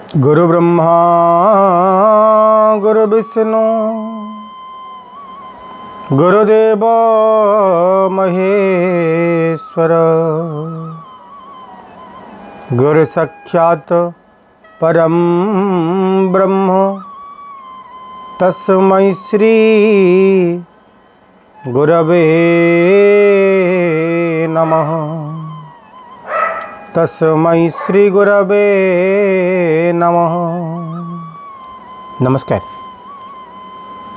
गुरु ब्रह्मा गुरु विष्णु गुरुदेव महेश्वर गुरु साक्षात् परम ब्रह्म तस्मै श्री गुरवे नमः। तस्मै श्री गुरवे नमः। नमस्कार।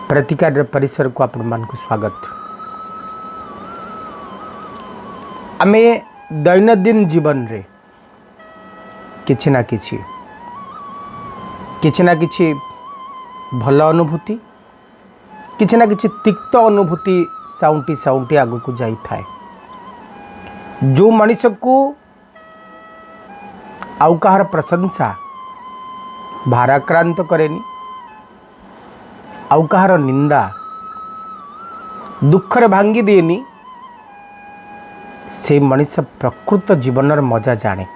प्रतिकार परिसर को आपण मान को स्वागत। आमे दैनंदिन जीवन रे किछि ना किछि भल अनुभूति किछि ना किछि तिक्त अनुभूति साउंटी साउंटी आगु को जाई थाए। जो मनुष्य को आउ कहार प्रशंसा भाराक्रांत करेनी, आउ कहार निंदा दुखरे भांगी दिएनी, से मनुष्य प्रकृत जीवन मजा जाने।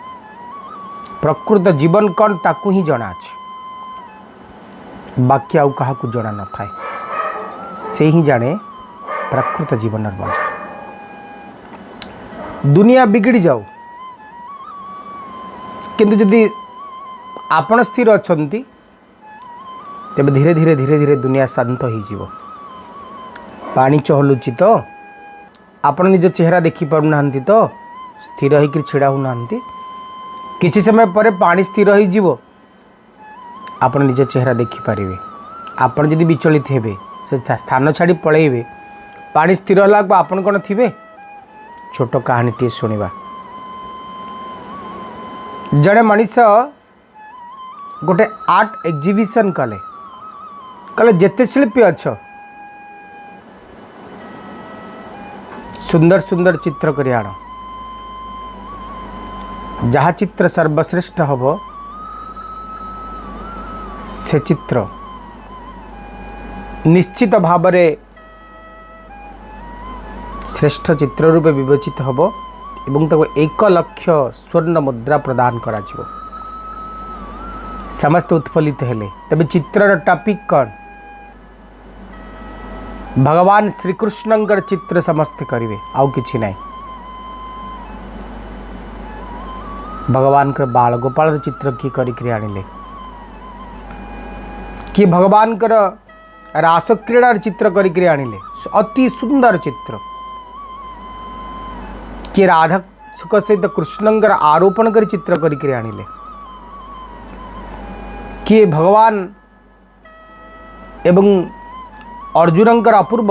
प्रकृत जीवन कौन ताकू ही जना अछि, बाकी आउ कहा को जना न थाए। से ही जाने प्रकृत जीवन मजा। दुनिया बिगड़ी जाऊ किंतु जदि आपण स्थिर अछंती तेबे धीरे धीरे धीरे धीरे दुनिया शांत हो जीवो। पानी चहलुची तो आपण निज चेहरा देखि पारु नांती, तो स्थिर होकर छिड़ा हो नांती। किछि समय पर पानी स्थिर हो जीवो, आपण निज चेहरा देखि पारिबे। आपण जदि विचलित हेबे, से स्थान छाड़ी पळेइबे, पानी स्थिर होला को आपण कोन थिबे। छोट कहानी टी सुनिबा। जड़े मनीष गोटे आर्ट एग्जिबिशन कले जेते शिल्पी अच्छ सुंदर सुंदर चित्र करि आण, जहा चित्र सर्वश्रेष्ठ हबो से चित्र निश्चित भावरे श्रेष्ठ चित्र रूपे विवेचित हबो एवं ताको 1 लाख स्वर्ण मुद्रा प्रदान करा जिवो। समस्त उत्फलित हेले। तबे चित्रर टॉपिक कौन? भगवान श्री कृष्णंकर चित्र समस्त करिवे, आउ किछि नाही। भगवान कर बाल गोपाल चित्र की करी आनिले, कि भगवान कर रास क्रीडार चित्र करी आनिले, अति सुंदर चित्र। कि राधा सहित कृष्णंकर आरोपण कर चित्र करी आनिले, कि भगवान एवं अर्जुनंकर अपूर्व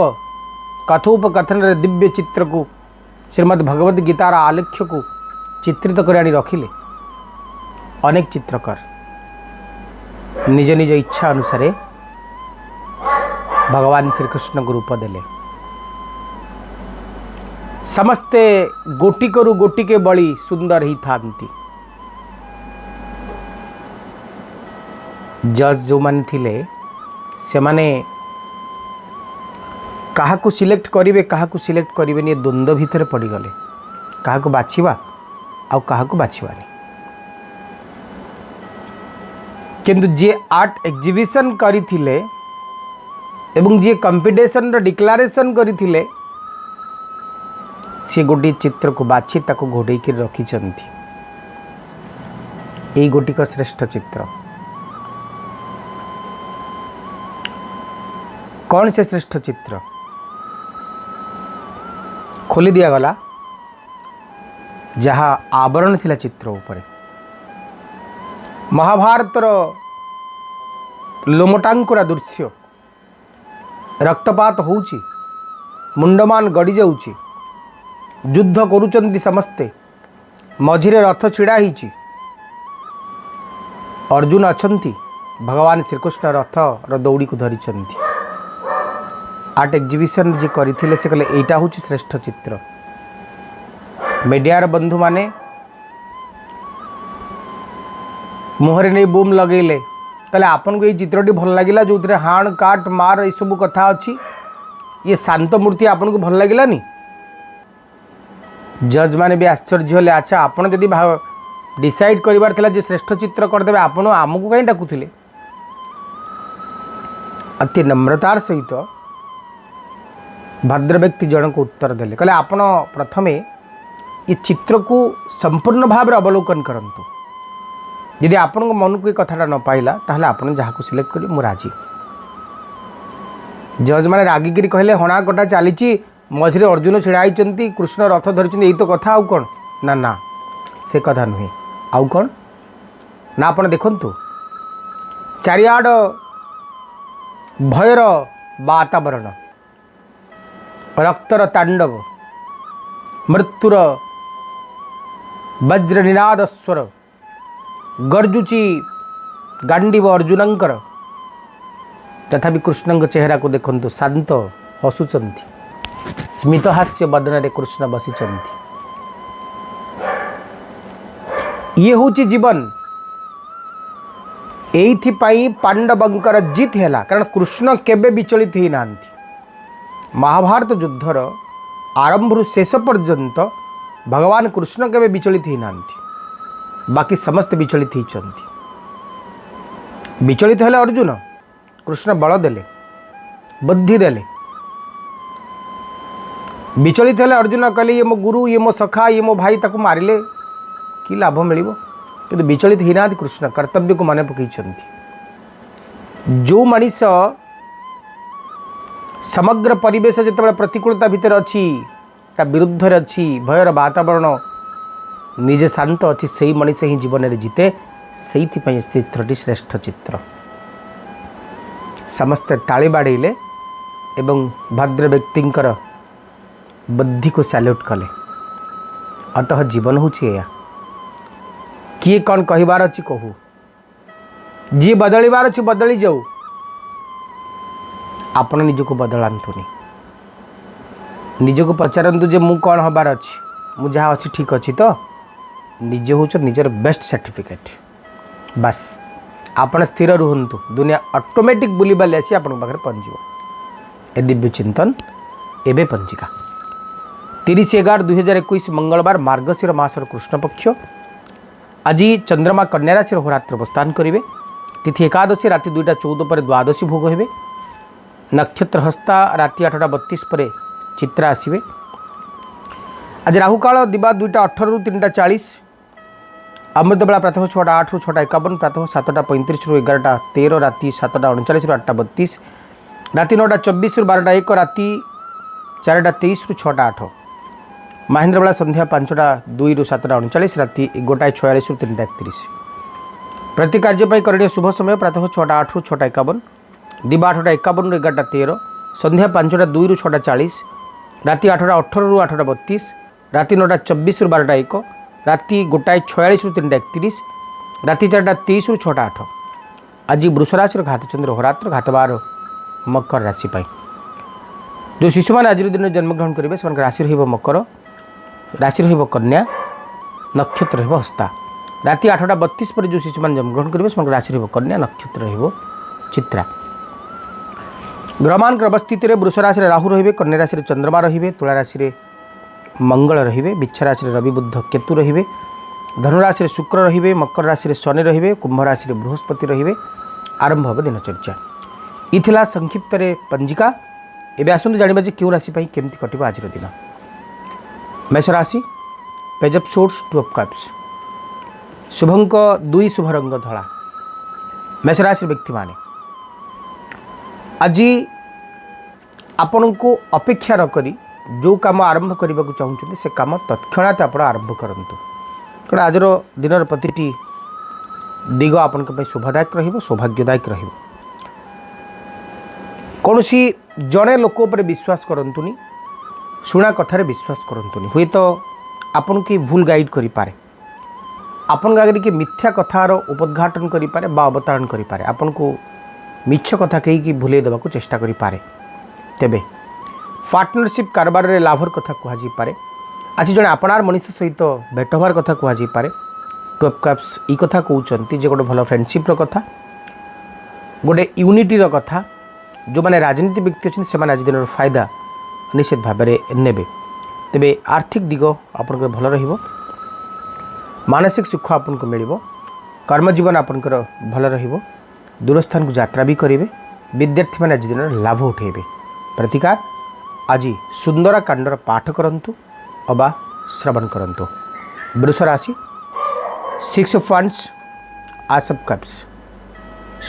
कथोपकथन दिव्य चित्र को श्रीमद् भगवद गीतार आलेख्य को चित्रित कर आनी रखिले। अनेक चित्रकार निज निज इच्छा अनुसार भगवान श्री कृष्ण को रूप देले। समस्ते गोटी करू गोटी के बड़ी सुंदर ही थांती। जज जो माने थिले से माने कहा को सिलेक्ट करिवे कहा को सिलेक्ट करिवे नि द्वंद्व भितर पड़ी गले। कहा को बाछिबा आ कहा को बाछिबानी। किंतु जे आर्ट एग्जिबिशन करी थिले एवं जे कंपटीशन रो डिक्लेरेशन करी थिले, से गोटे चित्र को बाछी ताको घोड़े के रखी चंती। यही गोटी का श्रेष्ठ चित्र कौन से श्रेष्ठ चित्र खोली दिया गला, जहा आवरण थिला चित्र ऊपर महाभारत लोमटांकुरा दृश्य, रक्तपात होउची, मुंडमान गड़ी जाउची, युद्ध करुचंती समस्ते, मझिरे रथ छिड़ा हिची, अर्जुन अछंती, भगवान श्रीकृष्ण रथ दौड़ी को धरी चंती। आर्ट एग्जिबिशन जी करथिले से कहले एटा होची श्रेष्ठ चित्र। मीडियार बंधु माने मुहरे नहीं बूम लगेले, कहले आपन को ये चित्रटी भल लागिला, जो हाण काट मार ये सब कथा अछि, ये शांत मूर्ति आपन को भल लागिलानी। जज माने भी आश्चर्य होले। अच्छा, आपन जदि डिसाइड करिवार थिला जे श्रेष्ठ चित्र करदेवे आपण आमको कहीं डाकुथिले अति नम्रतार सहित भद्र व्यक्ति जन को उत्तर देले कहले आपण प्रथमे ये चित्र को संपूर्ण भाव में अवलोकन करंतु यदि आपण मन को कथाटा न पाइला ताहले आपण जहाँ को सिलेक्ट करी मु राजी जज मैंने रागिकी कहले हणा कटा चली मझे अर्जुन छिड़ा होती कृष्ण रथ धरी यही तो कथा आउ कौन ना ना से कथा नुहे आउ कौन ना आपण देखंतु चारिआड भयर वातावरण रक्तर तांडव मृत्युर वज्र निनाद स्वर गर्जुची गांडीव अर्जुनंकर तथापि कृष्ण चेहरा को देखंतु शांत हसुचंती स्मित हास्य बदन कृष्ण बसिचंती ये होची जीवन एइथिपाई पांडवंकर जीत हैला कारण कृष्ण केबे विचलित ही नांती महाभारत युद्धर आरंभ शेष पर्यंत भगवान कृष्ण केबे विचलित ही नांती बाकी समस्त विचलित होती विचलित हेले अर्जुन कृष्ण बल देले बुद्धि देले विचलित हेले अर्जुन कहले ये मो गुरु ये मो सखा ये मो भाई ताकू मारिले कि लाभ मिलिबो किंतु विचलित ही ना कृष्ण कर्तव्य को मन पकई जो मनीष समग्र परिवेश जिते प्रतिकूलता भितर अच्छी ता विरुद्ध अच्छी भयर वातावरण निजे शांत अच्छी से मनीष ही जीवन में जीते से चित्रटी श्रेष्ठ चित्र समस्ते ताली बाड़े एवं भद्र व्यक्तिंकर बुद्धि को सैल्यूट कले अतः जीवन हूँ किए कौन कहबार अच्छी कहू जी बदलबार अच्छी बदली जाऊ आपण निजको बदलांतुनी निजको पचारतु जे मु कौन हबार अच्छी मु जहाँ अच्छी ठीक अच्छी तो निजे हूँ निजर बेस्ट सर्टिफिकेट बस आपण स्थिर रुहतु दुनिया ऑटोमेटिक बुली बाली आसी आपण पाखे पहुँच ए दिव्य चिंतन एवं पंजिका 30/11/2021 मंगलवार मार्गशीर मासर कृष्ण पक्ष आज चंद्रमा कन्या राशि होरात्र अवस्थान करेंगे तिथि एकादशी राति 2:14 पर द्वादशी भोग हे नक्षत्र हस्ता राति 8:32 पर चित्रा आसवे आज राहुकाल दिवा 2:18 रु 3:40 अमृत बेला प्रातः 6:08 रु 6:51 प्रातः 7:35 रु 11:13 राति 7:39 रु 8:32 राति 9:24 रु 12:01 राति 4:23 रु 6:08 महेंद्र बेला संध्या 5:02 रु 7:39 राति 1:46 रु 3:31 प्रति कार्य करणीय शुभ समय प्रातः 6:08 रु 6:51 दिवा 8:51 रु 11:13 संध्या 5:02 रु 6:40 राति 8:18 रु 8:32 राति 9:24 रु 12:01 राति 1:46 रु 3:31 राति 4:23 रु 6:08 आज वृष राशि घातचंद्र होरात्र घातवार मकर राशि जो शिशु मैंने आज दिन जन्मग्रहण करेंगे से राशि मकर राशि कन्या नक्षत्र हस्ता राति 8:32 पर जो शिशु मैंने जन्मग्रहण करेंगे से राशि कन्या नक्षत्र चित्रा ग्रहमान अवस्थित वृष राशि राहु रे कन्या राशि चंद्रमा रे तुला राशि मंगल रे बिच्छा राशि रवि बुध केतु रे धनुराशि शुक्र रे मकर राशि शनि रे कुंभ राशि बृहस्पति रे आरंभ हम दिनचर्या इला संक्षिप्त पंजिका एवं आसतु जाना जे क्यों राशि केमती कट आज दिन मेष राशि page of swords 2 of cups शुभंक 2 शुभ रंग धला मेष राशि व्यक्ति माने आज आपण को अपेक्षा न करी जो काम आरंभ करने को चाहते से काम तत्क्षणात आप आरंभ करूँ कारण आज दिन प्रतिटी दिग आपण शुभदायक रौभाग्यदायक कौन जड़े लोक पर विश्वास करतुनि शुणा कथार विश्वास करतुनि हुए तो आपन की भूल गाइड करि पारे आपन आगे कि मिथ्या कथार उपद्घाटन करि पारे बा अवतारण करि पारे आपन को मिछ कथा कही कि भूले देवा को चेष्टा करि पारे तेबे पार्टनरशिप कारबार रे लाभर कथा कहुई पारे आज जड़े आपणार मनीष सहित भेट हबार कथा कहुई पारे 2 ऑफ कप्स ई कथा कहते जे गोटे भल फ्रेंडशिप कथा गोटे यूनिटी कथा जो मैंने राजनीति व्यक्ति अच्छे से आज दिन फायदा निश्चित भाव में ने तेबे आर्थिक दिग आप भल मानसिक सुख आपको मिल कर्मजीवन आपंकर भल रहिबो दूरस्थान को यात्रा भी करेंगे विद्यार्थी मैंने आज दिन लाभ उठेबे प्रतिकार आज सुंदर कांडर पाठ करंतु अबा श्रवण करंतु। वृष राशि 6 of wands S of cups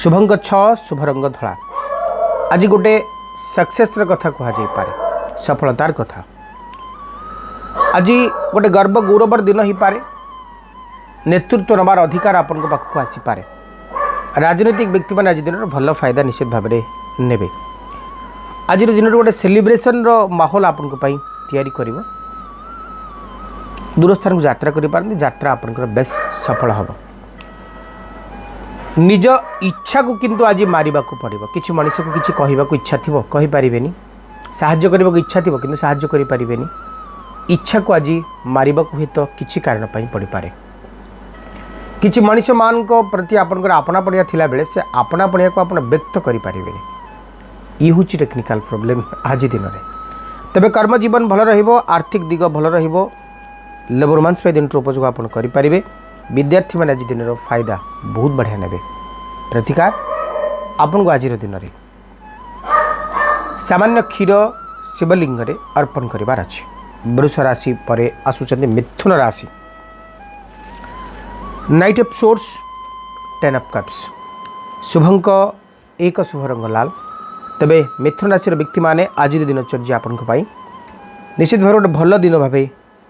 Shubhang 6 शुभ रंग धला आज गोटे सक्सेस कथा कहुई पारे सफलतार कथा आज गोटे गर्व गौरवर दिन हो पारे नेतृत्व नबार अधिकार आपण पाखक आसीपे राजनीतिक व्यक्ति मैंने आज दिन भल फायदा निश्चित भाव में ने आज दिन गोटे सेलिब्रेशन माहौल आपण तैयारी कर दूरस्थान को यात्रा करें यात्रा आपंकर बेस सफल हम निज इच्छा को किंतु आज मारिबा को पड़ो किसी मनीष को किसी कहवाक इच्छा थी कहींपारे साहाय्य करने को इच्छा थी कि साहाय्य करें इच्छा को आज मारिबा को हुए तो किसी कारण पड़ पारे किसी मनीष मान प्रति आपंकर आपना पड़िया थिला बेले से आपना पड़िया को आप व्यक्त करें ये हूँ टेक्निकल प्रोब्लेम आज दिन में तेरे कर्म जीवन भल रहिबो आर्थिक दिग भल रहिबो लेबर रोमांस पे दिन उपयोग आप करें विद्यार्थी मैंने आज दिन फायदा बहुत बढ़िया ने प्रतिकार आपन को आज दिन में सामान्य क्षीर शिवलिंग रे अर्पण करिवार अछि। वृष राशि पर आसुचंदी मिथुन राशि knight of swords 10 of cups शुभंक 1 शुभ रंग लाल तेबे मिथुन राशि व्यक्ति माने आज दिनचर्या आपन निश्चित भाव गोटे भल दिन भाव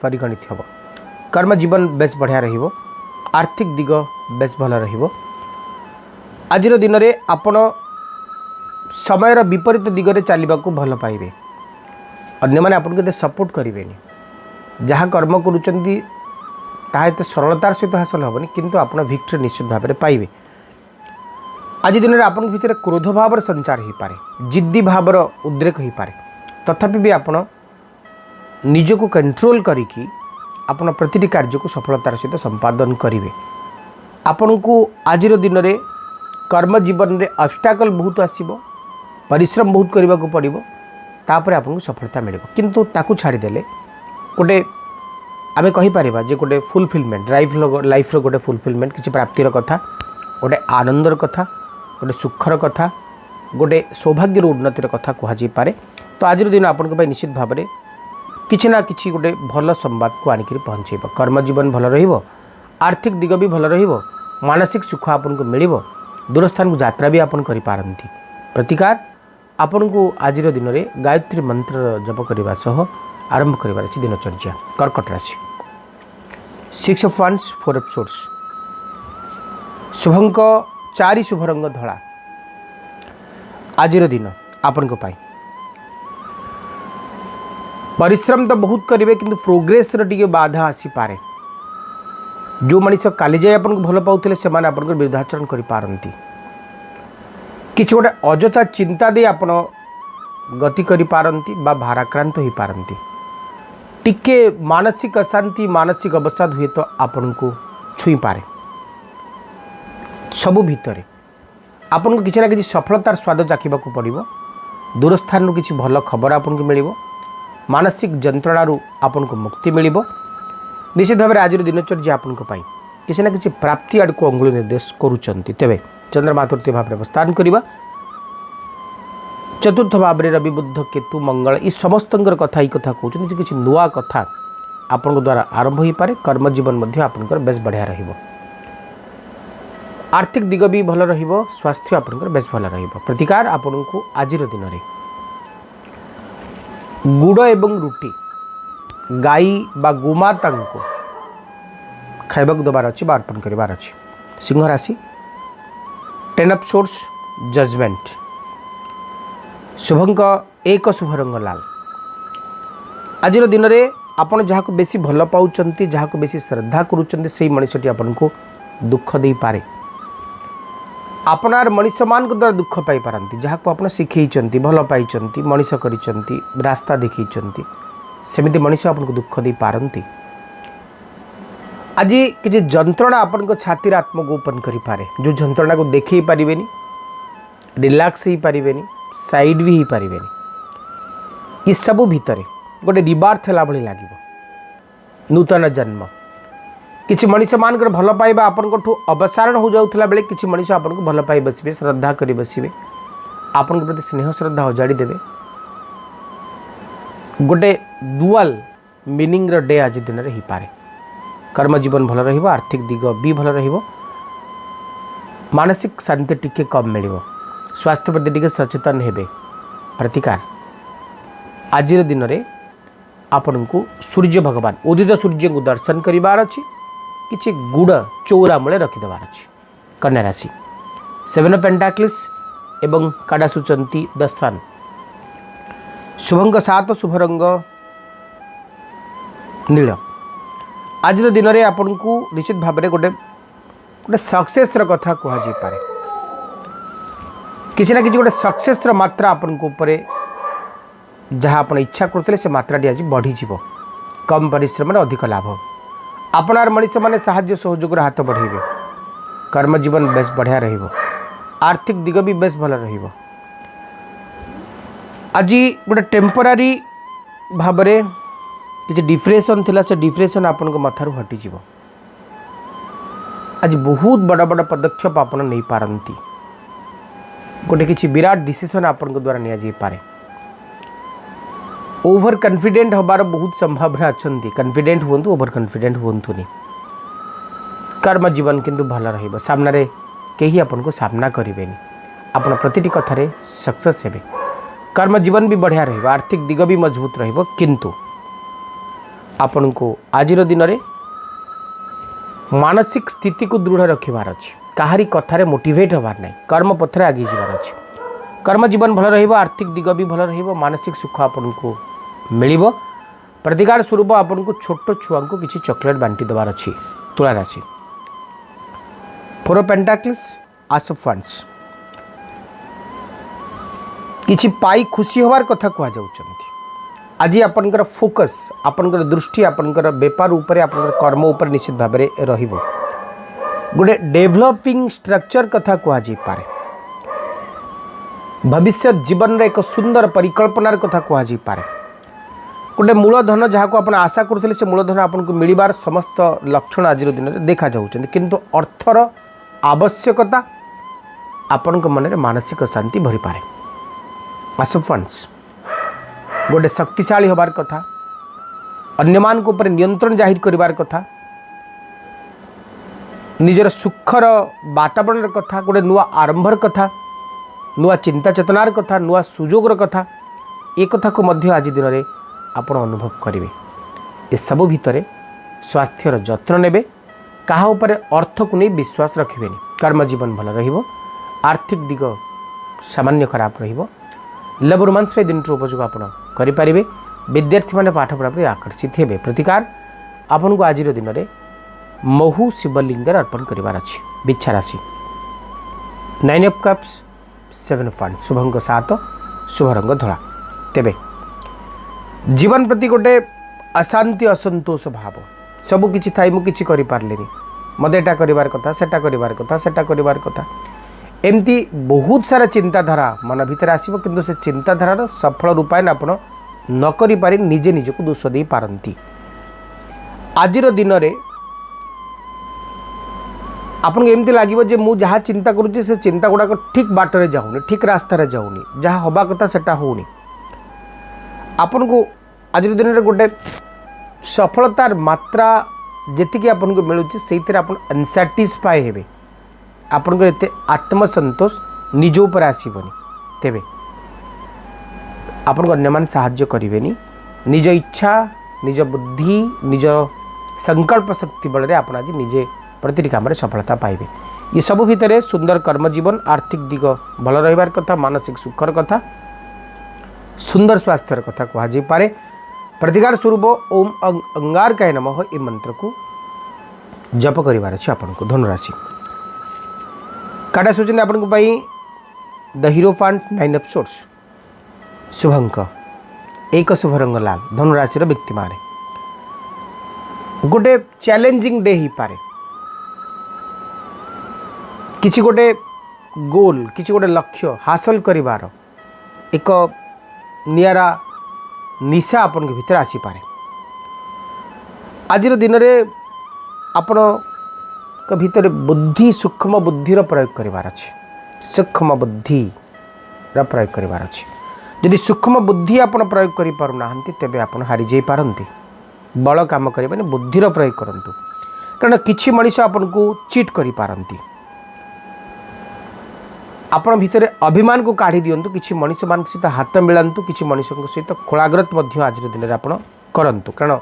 परिगणित हम कर्म जीवन बेस बढ़िया रहिबो आर्थिक दिग बेस भल रहिबो आज दिन में आपण समयर विपरीत दिगरे चलने को भल पाइबे अन्य माने आपन को सपोर्ट करेंगे जहाँ कर्म करुँच ताते सरलतार सहित हासिल हेनी किंतु आप विक्ट्री निश्चित भाव में पाइबे आज दिन में आपन भितर क्रोध भाव संचार हो पारे जिद्दी भाव उद्रेक हो पारे तथापि भी आपण निजको कंट्रोल करिकी आपण प्रतिटी कार्य को सफलतार सहित संपादन करेंगे आपण को आज दिन में कर्म जीवन में ऑब्स्टैकल बहुत आसीबो परिश्रम बहुत करने को पड़ो तापर आपको सफलता मिल किंतु ताकू छाड़देले गोटे आम कहीपर जे गोटे फुलफिलमेंट लाइफ गोटे फुलफिलमेंट किसी प्राप्तिर कथा गोटे आनंदर कथा गोटे सुखर कथा गोटे सौभाग्यर उन्नतिर कथा कहुपे तो आज दिन आपण निश्चित भाव में किसी ना कि गोटे भल संवाद को आणिक पहुँचेब कर्म जीवन भल रहिबो आर्थिक दिग भी भल रहिबो मानसिक सुख आपन को मिल दूरस्थान को यात्रा भी आपन करि पारंती प्रतिकार आपन को आज दिन में गायत्री मंत्र जप करने सह आरंभ कर दिनचर्या। कर्कट राशि 6 ऑफ वांड्स 4 ऑफ सोर्स शुभंक 4 शुभ रंग धला आज दिन आपण परिश्रम तो बहुत करेंगे किंतु प्रोग्रेस टे बाधा आसी पारे जो मनीष काली जाए आपन को भल पाउथिले से माने आपन को विरुद्धाचरण करि पारंती किछि गोटे अजथा चिंता दे आपण गति करि पारंती बा भाराक्रांत हो पारंती टिके मानसिक अशांति मानसिक अवसाद हुए तो आपन को छुई पारे सबु भितरे आपन को किछि ना किछि सफलतार स्वाद चाखिबा को पड़िबो दूरस्थान किछि भल खबर आपन को मिलिबो मानसिक जंत्रणारू आपन को मुक्ति मिलिबो निश्चित भाव में आज दिनचर्या आपन किसी ना किसी प्राप्ति आड़ को अंगुली निर्देश करुँच तेरे चंद्रमा तृतीय भाव में अवस्थान करवा चतुर्थ भाव में रवि बुध केतु मंगल ये समस्त कथा ये कथा कहते किसी नुआ कथा आपण द्वारा आरंभ हो पारे कर्म जीवन आपंकर बेस बढ़िया रहिबो आर्थिक दिग भी भल रहिबो स्वास्थ्य आपंकर बेस भल रहिबो प्रतिकार आपण को आज दिन में गुड़ एवं रुटी गाई बा गोमाता को खाइबाक देवार अच्छी अर्पण करार अच्छी। सिंह राशि 10 ऑफ सोर्स जजमेंट शुभंक 1 शुभ रंग लाल आज दिन में आपन जहाँ को बेसी भल पाँच जहाँ को बेसी श्रद्धा करुँच से मनीषटी आपन को दुख दे पारे आपनार मनीष मान द्वारा दुख पाई पारती जहाँ को आप शिखई भल पाई मनीष कर रास्ता देखी सेमिति मनीष आपन को दुख दे पारती आज किसी जंत्रणा आपण छाती आत्मगोपन करें जो जंत्रणा को देखे पारे रिलैक्स हो पारे साइड भी हो पारे ये सबू भितर गोटे रिबार्थ है भाई लगे नूतन जन्म किसी मनीष मानकर भल पाइबा आपंठू अवसारण हो जाऊला बेले किसी मनीष आपन को भल पाई बसबे श्रद्धा कर बसबे आपन प्रति स्नेह श्रद्धा उजाड़ी देवे गोटे डुआल मीनिंग रो डे आज दिन हो पारे। कर्म जीवन भल रहिबो आर्थिक दिग भी भल रहिबो मानसिक शांति टिके कम मिलिबो स्वास्थ्य प्रति टिके सचेतन हेबे। प्रतिकार आज दिन में आपन को सूर्य भगवान उदित सूर्य को दर्शन करिवार अछि किछि गुड़ चौरा मूले रखिदेवार अछि। कन्या राशि 7 ऑफ पेंटाक्लिस एवं काड़ा सुचंती द सन शुभंग 7 शुभ रंग नील। आज दिन में आपन को निश्चित भाव में गोटे गोटे सक्सेस कथा कहुई पारे किसी ना कि गोटे सक्सेस मात्रा आपन को ऊपर जहाँ आप इच्छा करते से मात्राटी आज बढ़ीज कम परिश्रम में अधिक लाभ आपनार मनीष मैंने साहाय्य सहयोग हाथ बढ़ेबे। कर्म जीवन बेस बढ़िया रहिबो आर्थिक दिग भी बेस भल रहिबो। आज गोटे टेम्पोरारी भाव में किसी डिप्रेशन थिला से डिप्रेशन आपन को मथारू हटि जीवो। आज बहुत बड़ बड़ पदक्षेप आपन नहीं पारंती गोटे किसी विराट डिसीजन आपन को द्वारा निया जाई पारे। ओवर कॉन्फिडेंट होबार बहुत संभावना अच्छी कॉन्फिडेंट हूँ ओवर कॉन्फिडेंट हूँतुनि। कर्म जीवन किंतु भल रहिबो सामने कहीं आपन को सामना करें आपन प्रतिटी कथार सक्सेस हेबे। कर्म जीवन भी बढ़िया रहिबो आर्थिक दिग भी मजबूत रहिबो किंतु आपन को आज दिन में मानसिक स्थिति को दृढ़ रखिबार अछि काहारी कथार मोटिवेट होबार नहीं कर्म पथरे आगे जीवार अछि। कर्म जीवन भल रहिबो आर्थिक दिग भी भल रहिबो मानसिक सुख आपन को मिलिबो। प्रतिकार स्वरूप आपन को छोट छुआ को किसी चॉकलेट बांटी देवार अछि। तुला राशि 4 ऑफ पेंटाक्लिस आस ऑफ फंड्स किछि पाई खुशी होवार कथा कह जाउछन्ति। आज आपनकर फोकस आपनकर दृष्टि आपनकर व्यापार उपरे आपनकर कर्म उपरे निश्चित भाव में रहिबो। गोटे डेभलपिंग स्ट्रक्चर कथा कह जाई पारे भविष्य जीवन रे एक सुंदर परिकल्पनार कथा कह जाई पारे। गोटे मूलधन जहाँ को आप आशा करते से मूलधन आपन को मिलबार समस्त लक्षण आज दिन में देखा जाउछन्ति किंतु अर्थर आवश्यकता आपन को मन में मानसिक शांति भरी पारे। आस ऑफ फंड्स गोटे शक्तिशाली होबार कथा अन्य मान को ऊपर नियंत्रण जाहिर करिवार कथा निजर सुखर वातावरण कथा गोटे नुआ आरंभर कथा नुआ चिंता चेतनार कथा नुआ सुजोगर कथा ये कथा को मध्य आज दिन में आपण अनुभव करेंगे। ये सब भितर स्वास्थ्यर जत्न नेबे कहा ऊपर अर्थ को नहीं विश्वास रखिबे। कर्म जीवन भल रहिबो आर्थिक दिग सामान्य खराब रहिबो। लव रोमांस दिन उपयोग आपण करि परिबे। विद्यार्थी माने पाठ पढ़ा आकर्षित हेबे। प्रतिकार आपन को आज दिन में महु शिवलिंग अर्पण करिवार अछि। बिच्छा राशि 9 of cups 7 of funds Shubhang 7 शुभ रंग धला। तेबे जीवन प्रति गोटे अशांति असंतोष भाव सबू किछि थाई मु किछि करि पारलेनी मते एटा करिवार कथा सेटा करिवार कथा सेटा करिवार कथा एमती बहुत सारा चिंताधारा मन भीतर आसीबो किंतु से चिंताधारार सफल रूपायन आपण न करि पारि निजे निजको दोष देई पारंती। आजिर दिन रे आपन एमती लागिबो जे मु जहा चिंता करूची से चिंता गुडा ठीक बाटरे जाउनी ठीक रास्ता रे जाउनी जहा होबा कथा सेटा होउनी। आपन को आज दिन में गोटे सफलतार मात्रा जी आपन को मिलूँ से आपन अनसाटिस्फाई हेबे आपन को एते आत्मसंतोष निज उपर आसीबनी। तेबे आपन को अन्य मान साहाय्य करिवेनी निज इच्छा निज बुद्धि निज संकल्प शक्ति बल आप आज निजे प्रति काम सफलता पाइबे। ये सब भितर सुंदर कर्म जीवन आर्थिक दिग भल रहिबार कथा मानसिक सुखर कथा सुंदर स्वास्थ्यर कथा कहुई पारे। प्रतिकार स्वरूप ओम अंगारकाय नमः ये मंत्र को जप करिवार अछि आपन को। धनुराशि काटा सोचते आपन को पाई द हीरो फंड 9 ऑफ सोर्स शुभंक एक शुभ रंग लाल। धनुराशि व्यक्ति मारे गोटे चैलेंजिंग डे ही पारे किछि गोटे गोल किछि गोटे लक्ष्य हासिल करिवार एक नियारा निशा आपन के भीतर आसी पारे। आज दिन में आपण भितर बुद्धि सूक्ष्म बुद्धिर प्रयोग करिवार अछि सूक्ष्म बुद्धि प्रयोग करिवार अछि यदि सूक्ष्म बुद्धि आपण प्रयोग करि पारु नाहंती तेबे आपण हारि जाई पारंती बल काम करिबानी बुद्धिर प्रयोग करंतु कारण किछि मनीष आपण को चीट करि पारंती आपण भितर अभिमान को काढ़ी दियंतु किछि मनीष मान सहित हाथ मिलांतु किछि मनीष सहित कोलाग्रत मध्य आज दिन में आपण करंतु कारण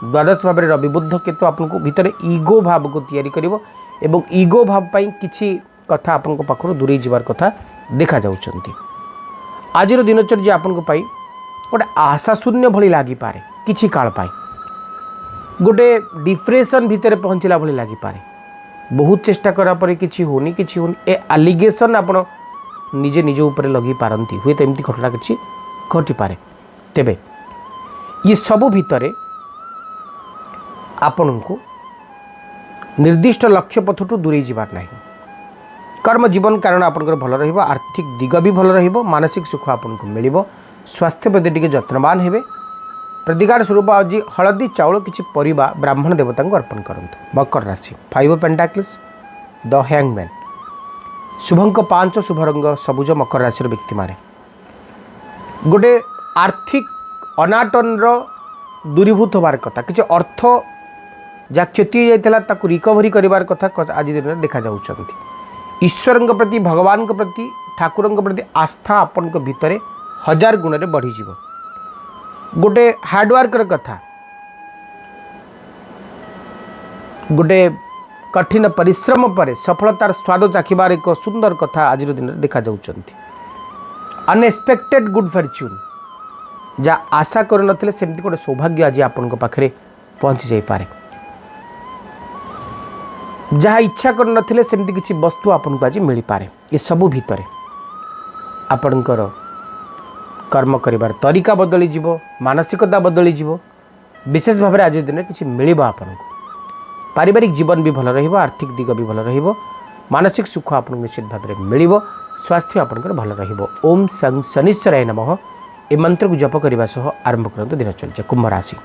द्वादश भाव रवि बुद्ध केतु आपन को भितर ईगो भाव को तैयारी करिवो एवं ईगो भाव पई किछि कथा आपन को पाखरु दूरे जिवार कथा देखा जाउचंती आज दिनचर्या आपन को पाई गोटे आशा शून्य भली लागी पारे किछि काल पाई गोटे डिप्रेशन भितर पहुँचला भली लागी पारे बहुत चेष्टा करा पर किछि होनी ए एलिगेशन आपण निजे निज ऊपर लगी पारंती हुए तो एमती घटना किछि घटी पारे तेबे ये सबु भितरे आपण को निर्दिष्ट लक्ष्य पथठू दूरे जीवार नहीं कर्म जीवन कारण आपनकर भल रहिबो आर्थिक दिग भी भल रहिबो मानसिक सुख आपन को मिलिबो स्वास्थ्य प्रति टिके जत्नवान हेबे प्रतिकार स्वरूप आज हलदी चाउल किछि परिबा ब्राह्मण देवता को अर्पण करंतु मकर राशि 5 पेंटाक्ल्स द हैंगमैन शुभंक 5 शुभ रंग सबुज मकर राशि व्यक्ति मारे गोटे आर्थिक अनाटन दूरीभूत होबार कथा किछि अर्थ जा क्षति जाइतला ताकू रिकवरी करिवार कथा आज दिन में देखा जाउछंती ईश्वर प्रति भगवान प्रति ठाकुर प्रति आस्था आपन को भितरे 1000 गुण रे बढ़ी जीवो गोटे हार्डवर्क कथा गोटे कठिन परिश्रम पर सफलतार स्वाद चाखिबार एक सुंदर कथा आज दिन में देखा जाउछंती अनएक्सपेक्टेड गुड फॉर्च्यून जा आशा कर नथिले सेमती गोटे सौभाग्य आज आपन को पाखरे पहुंची जाई पारे जहाँ इच्छा कर नथिले सेमती किछि वस्तु आपन को आज मिली पारे ये सबु भितरे आपनकर कर्म करिवार तरीका बदली जीवो मानसिकता बदली जीवो विशेष भाव में आज दिन में किछि मिलिबो आपन को पारिवारिक जीवन भी भल रहिबो आर्थिक दिग भी भल रहिबो मानसिक सुख आपन को निश्चित भाव में मिलिबो स्वास्थ्य आपनकर भल रहिबो ओम शनिश्चराय नमः ए मंत्र को जप करने सह आरंभ करते दिनचर्या कुंभ राशि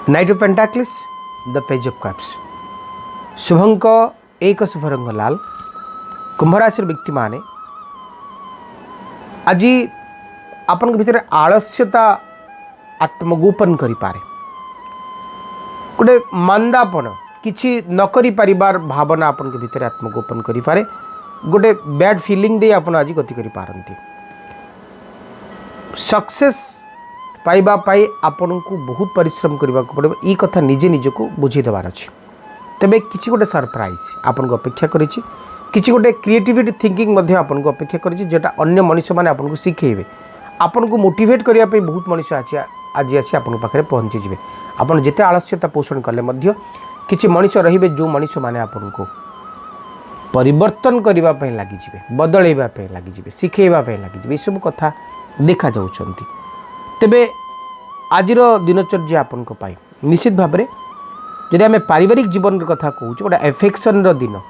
knight of pentacles the page of cups शुभंक 1 शुभ रंग लाल कुंभ राशि व्यक्ति माने आज आपन भीतर आलस्यता आत्मगोपन करि पारे गोटे मंदापन किछि न करि परिवार भावना आपन के भीतर आत्मगोपन करि पारे गोटे बैड फीलिंग दे आपन आज गति करि पारंती सक्सेस पाइबा पाई आपन को बहुत परिश्रम करबा को पड़े ई कथा निजे निज को बुझी देबार अछि तेबे किछि गोटे सरप्राइज आपन को अपेक्षा करिछि किछि गोटे क्रिएटिविटी थिंकिंग मध्य आपन को अपेक्षा करिछि जेटा अन्य मनुष्य माने आपन को सिखेइबे आपन को मोटिवेट करिया पे बहुत मनुष्य आज आसी आपन पाखरे पहुंची जिवे आपन जेते आलस्यता पोषण करले मध्य किछि मनुष्य रहिबे जो मनुष्य माने आपन को परिवर्तन करबा पे लागि जिवे बदलैबा पे लागि जिवे सिखेइबा पे लागि जिवे सब कथा देखा जाउछंती तेबे आजिर दिनचर्या आपन को पाई निश्चित भाव में जदि आम पारिवारिक जीवन कथा कहूँ गोटे एफेक्शन दिन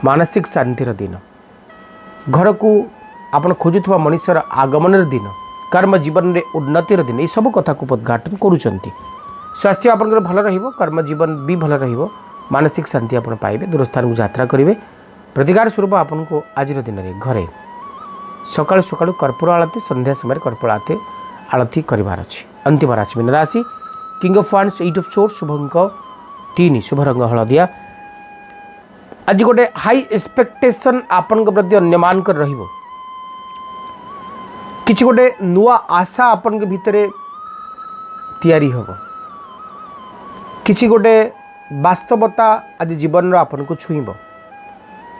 मानसिक शांतिर दिन घर को आपन खोजुवा मनुष्यर आगमन दिन कर्म जीवन में उन्नतिर दिन ये सब कथा को उद्घाटन करुँच स्वास्थ्य आपंकर भल रहिबो कर्म जीवन भी भल रहिबो मानसिक शांति आपन पाइबे दूरस्थान को यात्रा करेंगे प्रतिकार स्वरूप आपन को आज दिन में घरे सकाळु सकाळु कर्पूर आरती संध्या समय कर्पूर आरती करिवार अछि अंतिम राशि मीन राशि king of wands 8 of swords शुभंक 3 शुभ रंग हलदिया आज गोटे हाई एक्सपेक्टेशन आपन के प्रति अन्यमान कर रहिबो किछि गोटे नुआ आशा आपन के भितरे तैयारी होबो किछि गोटे वास्तवता आज जीवन रो आपन को छुईबो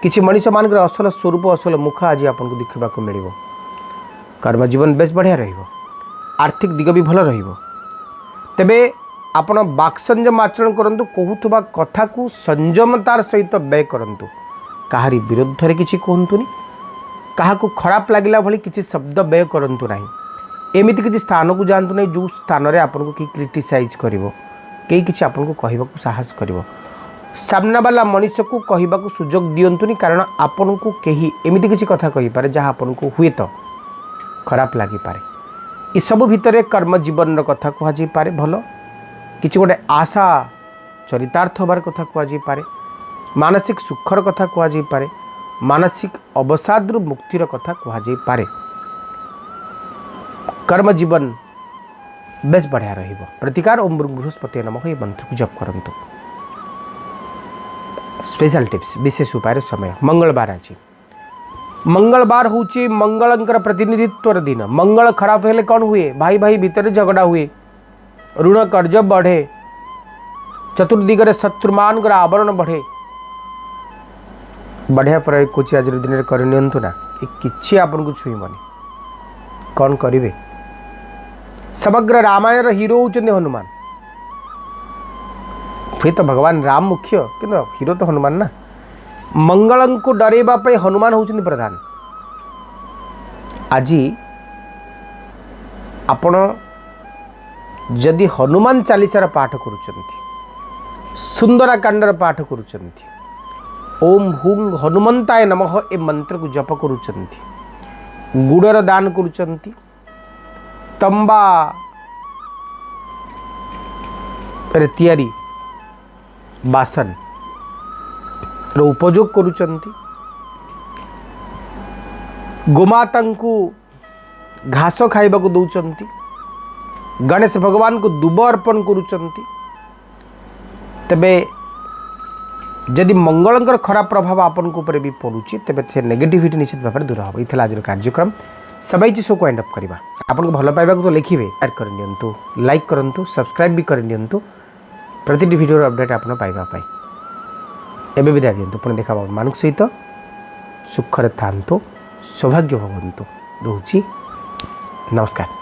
किछि मनुष्य मान असल स्वरूप असल मुख आज आपन को देखा को मिलिबो कर्म जीवन बेस बढ़िया रहिबो आर्थिक दिग भी भल रहिबो तेबे आपण वाक्संयम आचरण करंतु कहूथबा कथा को संयमतार सहित व्यय करंतु काहारी विरुद्ध रे किछि कहंतुनी काहा को खराब लागिला भली किछि शब्द व्यय करंतु नाही एमिति किछि स्थान को जानतु नाही जो स्थान रे आपन को की क्रिटिसाइज करिवो केही किछि आपन को कहबा को साहस करिवो सामना वाला मनुष्य को कहबा को सुजोग दियंतुनी कारण आपन को केही एमिति किछि कथा कहि पारे जहा आपन को हुए तो खराब लागि पारे ई सब भितरे कर्म जीवन रो कथा कहा जी पारे भलो किछि गोटे आशा चरितार्थ होबार कथा कहुपर मानसिक सुखर कथा कहुपर मानसिक अवसादु मुक्तिर कथा कहुपर कर्म जीवन बेस बढ़िया रहिबो। प्रतिकार ओम बृहस्पति नमः ये मंत्र को जप करंतु। स्पेशल टिप्स विशेष उपाय समय मंगलवार आज मंगलवार होची मंगलंकर प्रतिनिधित्व दिन। मंगल खराब हेले कौन हुए भाई भाई भीतर झगड़ा हुए ऋण कर्ज बढ़े चतुर्दिगरे शत्रुमान आवरण बढ़े बढ़िया प्रयोग कुछ आज दिन में करनियंतु ना कि आपन को छुईबनी कौन करिवे। समग्र रामायण हीरो होचंदी हनुमान फिर तो भगवान राम मुख्य कि हीरो तो हनुमान ना। मंगल को डरेबा पे हनुमान होचंदी प्रधान। आज आपण जदि हनुमान चालीसार पाठ करुचंती सुंदरकांडर पाठ करुचंती ओम हुं हनुमंताय नमः ए मंत्र को जप करुचंती गुड़र दान करुचंती तंबा रे तैयारी बासन रो उपयोग करुचंती गोमातांकु घास खाइबा को दौचंती गणेश भगवान को दुब अर्पण करुचंती तबे जदि मंगलंकर खराब प्रभाव आपन को ऊपर भी पड़ुची तेबे से नेगेटिविटी निश्चित भाव दूर हम। ये आज कार्यक्रम सबै चीज को एंड अप करवा आपन को भल पाइबा को तो लिखिए शेयर कर नियंतु लाइक करंतु सब्सक्राइब भी कर नियंतु प्रति वीडियो अपडेट आपन पाइबा पाई एबे विदा दियंतु पुणी देखा मानुक सहित सुखरे थांतु सौभाग्य भवंतु। रोची नमस्कार।